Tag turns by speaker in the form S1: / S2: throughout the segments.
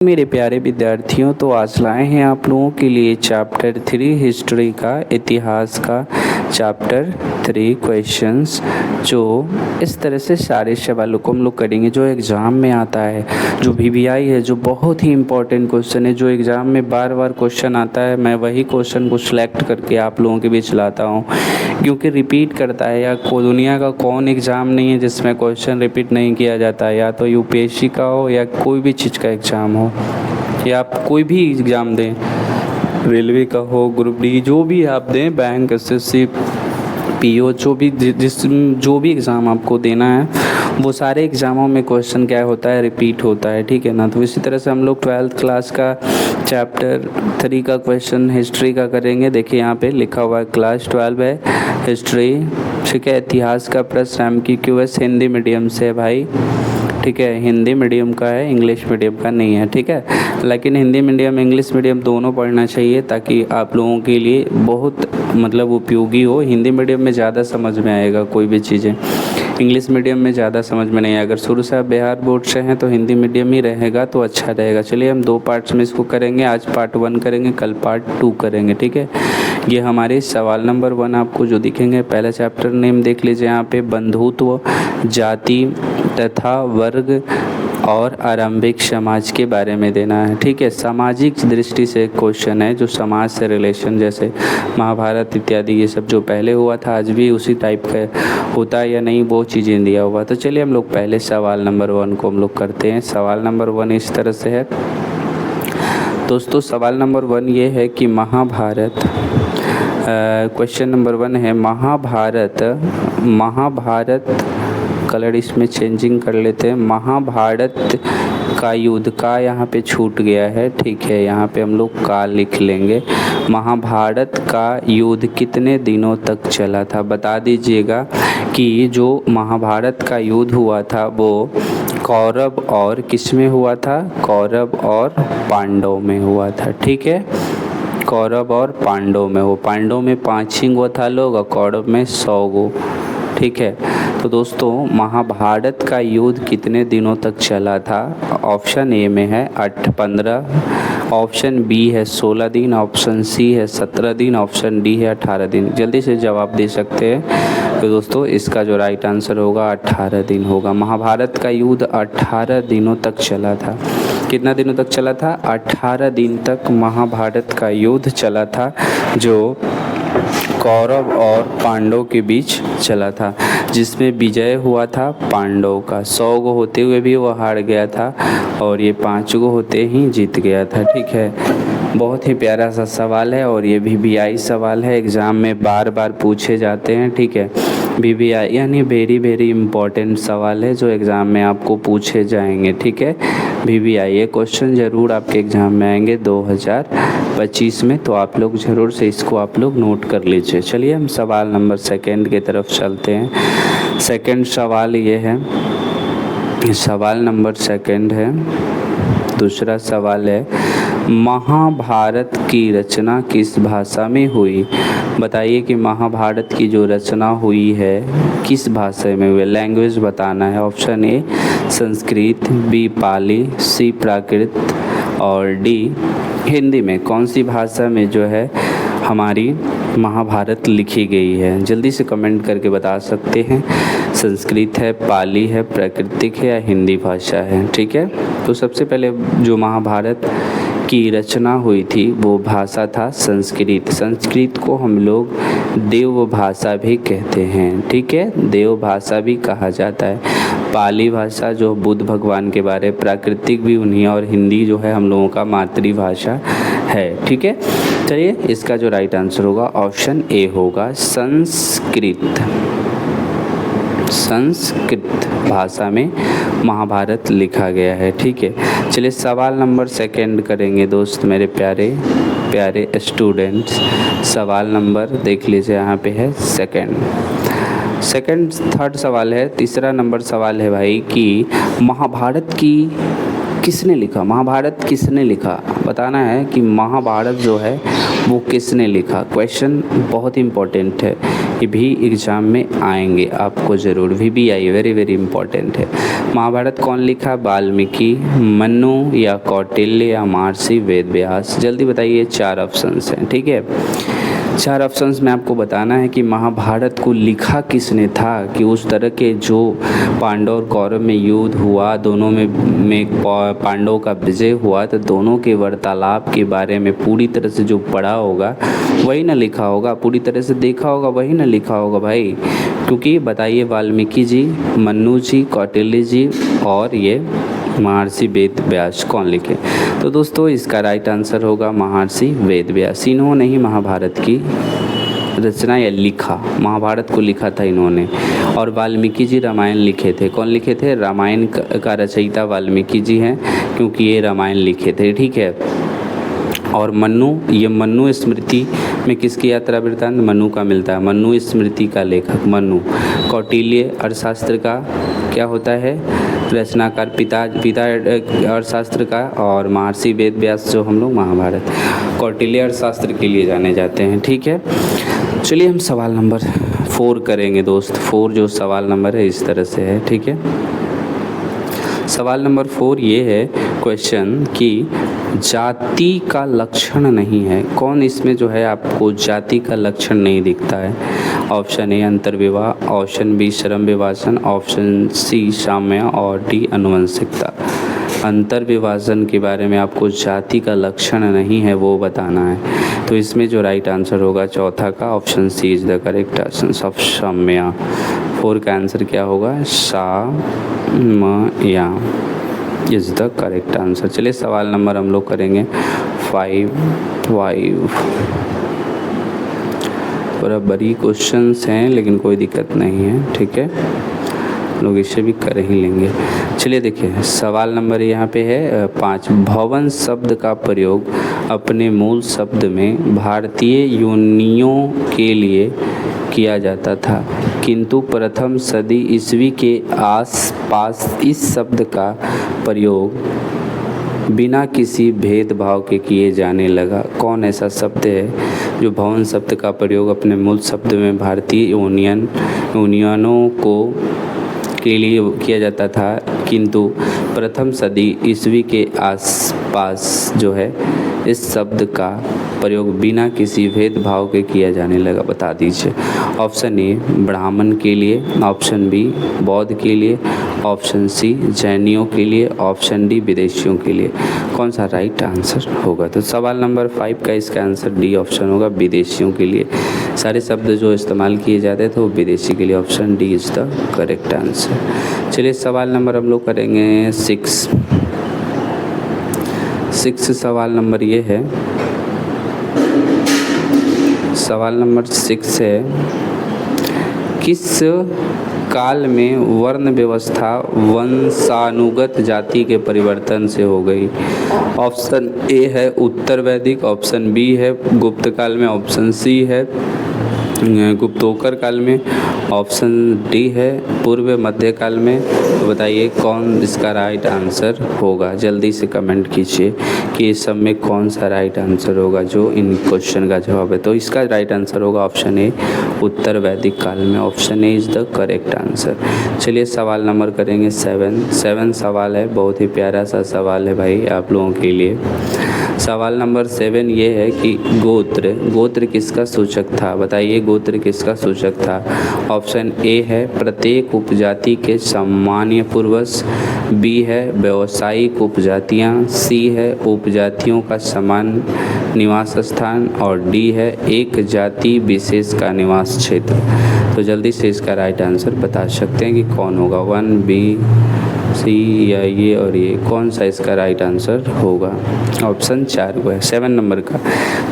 S1: मेरे प्यारे विद्यार्थियों, तो आज लाए हैं आप लोगों के लिए चैप्टर 3 हिस्ट्री का, इतिहास का चैप्टर 3 क्वेश्चंस, जो इस तरह से सारे सवालों को हम लोग करेंगे जो एग्ज़ाम में आता है, जो वीवीआई है, जो बहुत ही इंपॉर्टेंट क्वेश्चन है, जो एग्ज़ाम में बार बार क्वेश्चन आता है। मैं वही क्वेश्चन को सिलेक्ट करके आप लोगों के बीच लाता हूँ, क्योंकि रिपीट करता है। या दुनिया का कौन एग्ज़ाम नहीं है जिसमें क्वेश्चन रिपीट नहीं किया जाता है, या तो यूपीएससी का हो या कोई भी चीज़ का एग्ज़ाम हो, या आप कोई भी एग्ज़ाम दें, रेलवे का हो, ग्रुप डी, जो भी आप दें, बैंक, एसएससी, पीओ, जो भी एग्ज़ाम आपको देना है, वो सारे एग्ज़ामों में क्वेश्चन क्या होता है, रिपीट होता है, ठीक है ना। तो इसी तरह से हम लोग 12th क्लास का चैप्टर 3 का क्वेश्चन हिस्ट्री का करेंगे। देखिए यहाँ पे लिखा हुआ है क्लास 12 है, हिस्ट्री, ठीक है। इतिहास का प्रश्न एमसीक्यूएस हिंदी मीडियम से है भाई, ठीक है, हिंदी मीडियम का है, इंग्लिश मीडियम का नहीं है, ठीक है। लेकिन हिंदी मीडियम इंग्लिश मीडियम दोनों पढ़ना चाहिए, ताकि आप लोगों के लिए बहुत उपयोगी हो। हिंदी मीडियम में ज़्यादा समझ में आएगा कोई भी चीज़ें, इंग्लिश मीडियम में ज़्यादा समझ में नहीं आएगा। अगर शुरू से आप बिहार बोर्ड से हैं तो हिंदी मीडियम ही रहेगा तो अच्छा रहेगा। चलिए हम 2 पार्ट्स में इसको करेंगे, आज पार्ट 1 करेंगे, कल पार्ट 2 करेंगे, ठीक है। ये हमारे सवाल नंबर 1 आपको जो दिखेंगे, पहला चैप्टर नेम देख लीजिए यहाँ पे, बंधुत्व, जाति तथा वर्ग और आरंभिक समाज के बारे में देना है, ठीक है। सामाजिक दृष्टि से क्वेश्चन है, जो समाज से रिलेशन, जैसे महाभारत इत्यादि, ये सब जो पहले हुआ था आज भी उसी टाइप का होता है या नहीं, वो चीज़ें दिया हुआ। तो चलिए हम लोग पहले सवाल नंबर 1 को हम लोग करते हैं। सवाल नंबर 1 इस तरह से है दोस्तों, सवाल नंबर 1 ये है कि महाभारत, क्वेश्चन नंबर 1 है महाभारत, कलर इसमें चेंजिंग कर लेते हैं। महाभारत का युद्ध, का यहाँ पे छूट गया है, ठीक है, यहाँ पे हम लोग का लिख लेंगे। महाभारत का युद्ध कितने दिनों तक चला था, बता दीजिएगा कि जो महाभारत का युद्ध हुआ था वो कौरव और किस में हुआ था, कौरव और पांडव में हुआ था, ठीक है। कौरव और पांडव में, वो पांडव में 5 गो था लोग और कौरव में 100 गो, ठीक है। तो दोस्तों महाभारत का युद्ध कितने दिनों तक चला था, ऑप्शन ए में है 15, ऑप्शन बी है 16 दिन, ऑप्शन सी है 17 दिन, ऑप्शन डी है 18 दिन। जल्दी से जवाब दे सकते हैं। तो दोस्तों इसका जो राइट आंसर होगा 18 दिन होगा। महाभारत का युद्ध 18 दिनों तक चला था। कितना दिनों तक चला था, 18 दिन तक महाभारत का युद्ध चला था, जो कौरव और पांडव के बीच चला था, जिसमें विजय हुआ था पांडव का। 100 गो होते हुए भी वो हार गया था और ये 5 गो होते ही जीत गया था, ठीक है। बहुत ही प्यारा सा सवाल है और ये वीवीआई सवाल है, एग्ज़ाम में बार बार पूछे जाते हैं, ठीक है। वीवीआई यानी वेरी इम्पॉर्टेंट सवाल है जो एग्ज़ाम में आपको पूछे जाएंगे, ठीक है। वीवीआई ये क्वेश्चन ज़रूर आपके एग्ज़ाम में आएंगे 2025 में, तो आप लोग ज़रूर से इसको आप लोग नोट कर लीजिए। चलिए हम सवाल नंबर 2 की तरफ चलते हैं। सेकंड सवाल ये है, सवाल नंबर 2 है, दूसरा सवाल है, महाभारत की रचना किस भाषा में हुई। बताइए कि महाभारत की जो रचना हुई है किस भाषा में हुई, लैंग्वेज बताना है। ऑप्शन ए संस्कृत, बी पाली, सी प्राकृत और डी हिंदी में। कौन सी भाषा में जो है हमारी महाभारत लिखी गई है, जल्दी से कमेंट करके बता सकते हैं। संस्कृत है, पाली है, प्राकृतिक है या हिंदी भाषा है, ठीक है। तो सबसे पहले जो महाभारत की रचना हुई थी वो भाषा था संस्कृत। संस्कृत को हम लोग देव भाषा भी कहते हैं, ठीक है, देव भाषा भी कहा जाता है। पाली भाषा जो बुद्ध भगवान के बारे, प्राकृतिक भी उन्हीं, और हिंदी जो है हम लोगों का मातृभाषा है, ठीक है। चलिए इसका जो राइट आंसर होगा ऑप्शन ए होगा संस्कृत। संस्कृत भाषा में महाभारत लिखा गया है, ठीक है। चलिए सवाल नंबर 2 करेंगे दोस्त, मेरे प्यारे प्यारे स्टूडेंट्स। सवाल नंबर देख लीजिए यहाँ पे है थर्ड सवाल है, तीसरा नंबर सवाल है भाई कि महाभारत की किसने लिखा, महाभारत किसने लिखा, बताना है कि महाभारत जो है वो किसने लिखा। क्वेश्चन बहुत इम्पोर्टेंट है, ये भी एग्ज़ाम में आएंगे आपको ज़रूर। VBI वेरी वेरी इंपॉर्टेंट है। महाभारत कौन लिखा? वाल्मीकि, मनु या कौटिल्य या महर्षि वेद व्यास? जल्दी बताइए, 4 ऑप्शंस हैं, ठीक है। 4 ऑप्शंस में आपको बताना है कि महाभारत को लिखा किसने था, कि उस तरह के जो पांडव और कौरव में युद्ध हुआ, दोनों में पांडवों का विजय हुआ, तो दोनों के वार्तालाप के बारे में पूरी तरह से जो पढ़ा होगा वही ना लिखा होगा, पूरी तरह से देखा होगा वही ना लिखा होगा भाई। क्योंकि बताइए, वाल्मीकि जी, मन्नु जी, कौटिल्य जी और ये महर्षि वेद व्यास कौन लिखे? तो दोस्तों इसका राइट आंसर होगा महर्षि वेद व्यास। इन्होंने ही महाभारत की रचना या लिखा, महाभारत को लिखा था इन्होंने। और वाल्मीकि जी रामायण लिखे थे। कौन लिखे थे? रामायण का रचयिता वाल्मीकि जी हैं, क्योंकि ये रामायण लिखे थे, ठीक है। और मनु, ये मनु स्मृति में किसकी यात्रा वृत्तांत? मनु का मिलता है, मनु स्मृति का लेखक मनु। कौटिल्य अर्थशास्त्र का क्या होता है? रचनाकार, पिता अर्थशास्त्र का। और महर्षि वेद व्यास जो हम लोग महाभारत, कौटिल्य अर्थशास्त्र के लिए जाने जाते हैं, ठीक है। चलिए हम सवाल नंबर 4 करेंगे दोस्त। 4 जो सवाल नंबर है इस तरह से है, ठीक है। सवाल नंबर 4 ये है क्वेश्चन कि जाति का लक्षण नहीं है। कौन इसमें जो है आपको जाति का लक्षण नहीं दिखता है? ऑप्शन ए अंतर्विवाह, ऑप्शन बी श्रम विभाजन, ऑप्शन सी साम्य और डी अनुवंशिकता। अंतर्विभाजन के बारे में आपको जाति का लक्षण नहीं है वो बताना है। तो इसमें जो राइट आंसर होगा चौथा का, option C is the correct answer of साम्य। 4 का आंसर क्या होगा? साम्य इज द करेक्ट आंसर। चलिए सवाल नंबर हम लोग करेंगे 5। थोड़ा बड़ी क्वेश्चंस हैं लेकिन कोई दिक्कत नहीं है, ठीक है, लोग इसे भी कर ही लेंगे। चलिए देखिए सवाल नंबर यहाँ पे है 5। भवन शब्द का प्रयोग अपने मूल शब्द में भारतीय योनियों के लिए किया जाता था, किंतु प्रथम सदी ईस्वी के आसपास इस शब्द का प्रयोग बिना किसी भेदभाव के किए जाने लगा। कौन ऐसा शब्द है जो भवन शब्द का प्रयोग अपने मूल शब्द में भारतीय यूनियनों को के लिए किया जाता था, किंतु प्रथम सदी ईस्वी के आसपास जो है इस शब्द का प्रयोग बिना किसी भेदभाव के किया जाने लगा? बता दीजिए। ऑप्शन ए ब्राह्मण के लिए, ऑप्शन बी बौद्ध के लिए, ऑप्शन सी जैनियों के लिए, ऑप्शन डी विदेशियों के लिए। कौन सा राइट आंसर होगा? तो सवाल नंबर 5 का इसका आंसर डी ऑप्शन होगा, विदेशियों के लिए। सारे शब्द जो इस्तेमाल किए जाते थे वो विदेशी के लिए, option D is the correct answer. चलिए सवाल नंबर हम लोग करेंगे 6 सवाल नंबर ये है, सवाल नंबर 6 है, किस काल में वर्ण व्यवस्था वंशानुगत जाति के परिवर्तन से हो गई? ऑप्शन ए है उत्तर वैदिक, ऑप्शन बी है गुप्त काल में, ऑप्शन सी है गुप्तोत्तर काल में, ऑप्शन डी है पूर्व मध्य काल में। तो बताइए कौन इसका राइट आंसर होगा? जल्दी से कमेंट कीजिए कि इस सब में कौन सा राइट आंसर होगा जो इन क्वेश्चन का जवाब है। तो इसका राइट आंसर होगा ऑप्शन ए उत्तर वैदिक काल में, option A is the correct answer. चलिए सवाल नंबर करेंगे 7 सवाल है, बहुत ही प्यारा सा सवाल है भाई आप लोगों के लिए। सवाल नंबर 7 ये है कि गोत्र किसका सूचक था? बताइए गोत्र किसका सूचक था? ऑप्शन ए है प्रत्येक उपजाति के सामान्य पूर्वज, बी है व्यावसायिक उपजातियाँ, सी है उपजातियों का समान निवास स्थान और डी है एक जाति विशेष का निवास क्षेत्र। तो जल्दी से इसका राइट आंसर बता सकते हैं कि कौन होगा? 1 बी सी या ये और ये, कौन सा इसका राइट आंसर होगा? ऑप्शन 4 को है 7 नंबर का।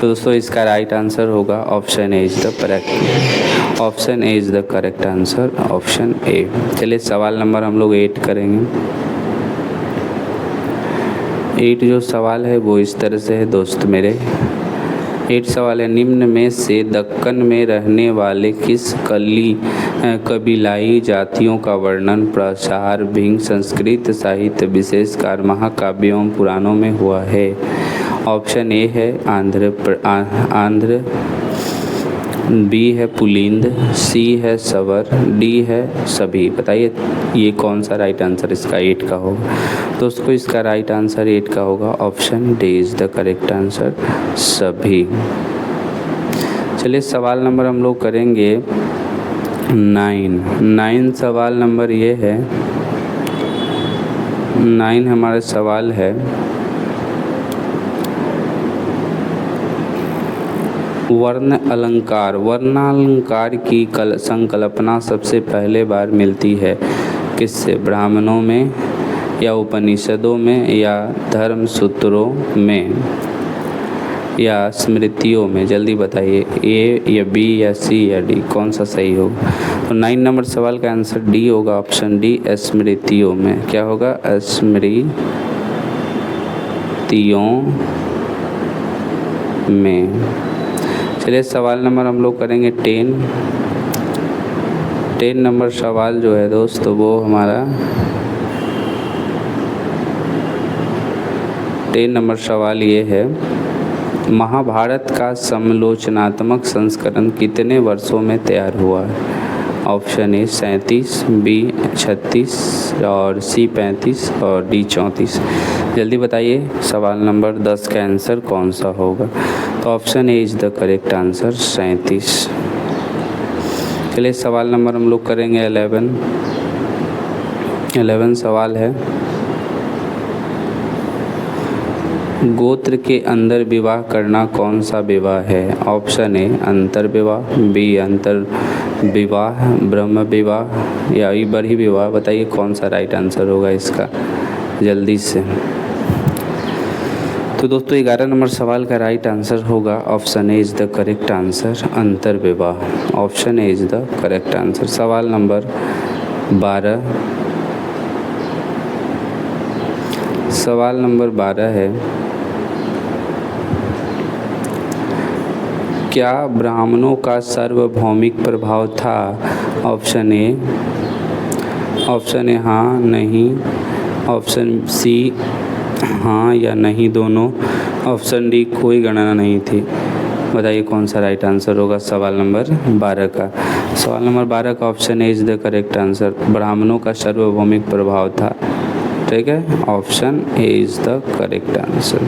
S1: तो दोस्तों इसका राइट आंसर होगा option A is the correct, option A is the correct answer, option A. चलिए सवाल नंबर हम लोग 8 करेंगे। 8 जो सवाल है वो इस तरह से है दोस्त मेरे। 8 सवाल है, निम्न में से दक्कन में रहने वाले किस कबीलाई जातियों का वर्णन प्रचार भिन्न संस्कृत साहित्य विशेषकर महाकाव्यों पुराणों में हुआ है? ऑप्शन ए है बी है पुलिंद, सी है सवर, डी है सभी। बताइए ये कौन सा राइट आंसर इसका 8 का होगा। दोस्तों इसका राइट आंसर 8 का होगा, option D is the correct answer, सभी। चलिए सवाल नंबर हम लोग करेंगे 9 सवाल नंबर ये है, 9 हमारा सवाल है, वर्ण अलंकार की संकल्पना सबसे पहले बार मिलती है किससे? ब्राह्मणों में या उपनिषदों में या धर्म सूत्रों में या स्मृतियों में? जल्दी बताइए, ए या बी या सी या डी, कौन सा सही होगा? तो 9 नंबर सवाल का आंसर डी होगा, ऑप्शन डी, स्मृतियों में। क्या होगा? स्मृतियों में। चलिए सवाल नंबर हम लोग करेंगे 10 नंबर सवाल जो है दोस्त वो हमारा 10 नंबर सवाल ये है, महाभारत का समालोचनात्मक संस्करण कितने वर्षों में तैयार हुआ है? ऑप्शन ए 37, बी 36 और सी 35 और डी 34। जल्दी बताइए सवाल नंबर 10 का आंसर कौन सा होगा? तो option A is the correct answer, 37। चलिए सवाल नंबर हम लोग करेंगे 11 सवाल है, गोत्र के अंदर विवाह करना कौन सा विवाह है? ऑप्शन ए अंतर विवाह, बी अंतर विवाह, ब्रह्म विवाह या बड़ी विवाह। बताइए कौन सा राइट आंसर होगा इसका, जल्दी से। तो दोस्तों 11 नंबर सवाल का राइट आंसर होगा, option A is the correct answer, अंतर विवाह। Option A is the correct answer. सवाल नंबर 12 है, क्या ब्राह्मणों का सार्वभौमिक प्रभाव था? ऑप्शन ए हाँ नहीं, ऑप्शन सी हाँ या नहीं दोनों, ऑप्शन डी कोई गणना नहीं थी। बताइए कौन सा राइट आंसर होगा सवाल नंबर 12 का। सवाल नंबर 12 का option A is the correct answer, ब्राह्मणों का सार्वभौमिक प्रभाव था। ठीक है, option A is the correct answer.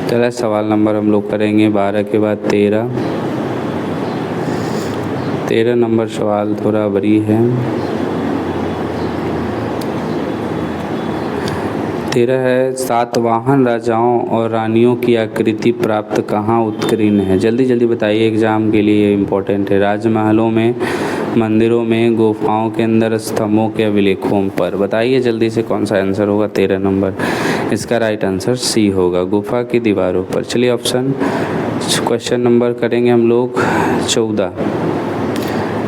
S1: चलिए सवाल नंबर हम लोग करेंगे 12 के बाद 13 नंबर सवाल थोड़ा बड़ी है। 13 है, सातवाहन राजाओं और रानियों की आकृति प्राप्त कहाँ उत्कीर्ण है? जल्दी बताइए, एग्जाम के लिए इम्पोर्टेंट है। राजमहलों में, मंदिरों में, गुफाओं के अंदर, स्तंभों के अभिलेखों पर। बताइए जल्दी से कौन सा आंसर होगा 13 नंबर। इसका राइट आंसर सी होगा, गुफा की दीवारों पर। चलिए क्वेश्चन नंबर करेंगे हम लोग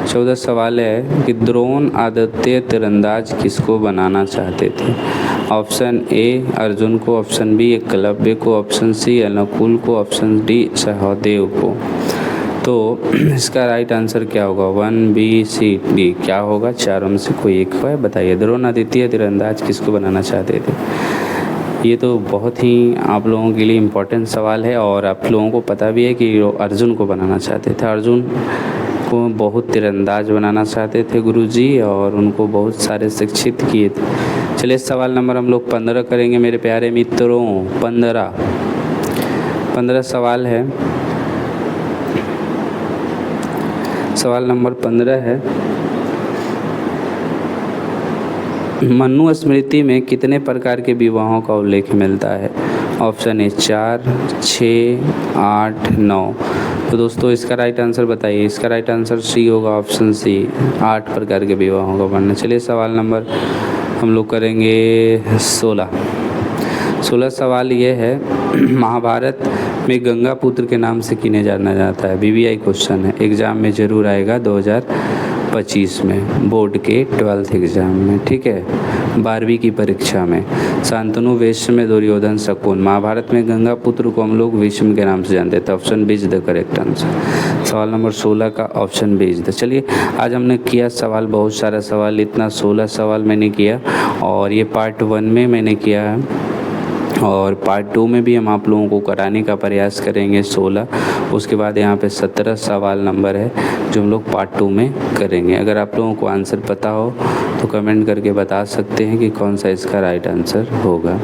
S1: 14 सवाल है कि द्रोण आदित्य तीरंदाज किसको बनाना चाहते थे? ऑप्शन ए अर्जुन को, ऑप्शन बी एकलव्य को, ऑप्शन सी अनुकूल को, ऑप्शन डी सहदेव को। तो इसका राइट आंसर क्या होगा? 1 बी सी डी, क्या होगा? चारों में से कोई एक है। बताइए द्रोण आदित्य तीरंदाज किसको बनाना चाहते थे? ये तो बहुत ही आप लोगों के लिए इम्पोर्टेंट सवाल है और आप लोगों को पता भी है कि अर्जुन को बनाना चाहते थे। अर्जुन को बहुत तीरंदाज बनाना चाहते थे गुरुजी और उनको बहुत सारे शिक्षित किए थे। चलिए सवाल नंबर हम लोग 15 करेंगे मेरे प्यारे मित्रों। 15 सवाल है। सवाल नंबर 15 है, मनुस्मृति में कितने प्रकार के विवाहों का उल्लेख मिलता है? Option A 4, 6, 8, 9। तो दोस्तों इसका राइट आंसर बताइए। इसका राइट आंसर सी होगा, ऑप्शन सी, 8 प्रकार के विवाहों का वर्णन। चलिए सवाल नंबर हम लोग करेंगे 16 सवाल ये है, महाभारत में गंगा पुत्र के नाम से किन्हें जाना जाता है? बीबीआई क्वेश्चन है, एग्ज़ाम में ज़रूर आएगा 2025 में, बोर्ड के 12th एग्ज़ाम में। ठीक है, 12वीं की परीक्षा में। शांतनु भीष्म, दुर्योधन, शकुन। महाभारत में गंगा पुत्र को हम लोग भीष्म के नाम से जानते थे। Option B is the correct answer. सवाल नंबर 16 का ऑप्शन बी इज द। चलिए आज हमने किया सवाल, बहुत सारा सवाल, इतना 16 सवाल मैंने किया और ये पार्ट 1 में मैंने किया है। और पार्ट 2 में भी हम आप लोगों को कराने का प्रयास करेंगे 16। उसके बाद यहाँ पे 17 सवाल नंबर है जो हम लोग पार्ट 2 में करेंगे। अगर आप लोगों को आंसर पता हो तो कमेंट करके बता सकते हैं कि कौन सा इसका राइट आंसर होगा।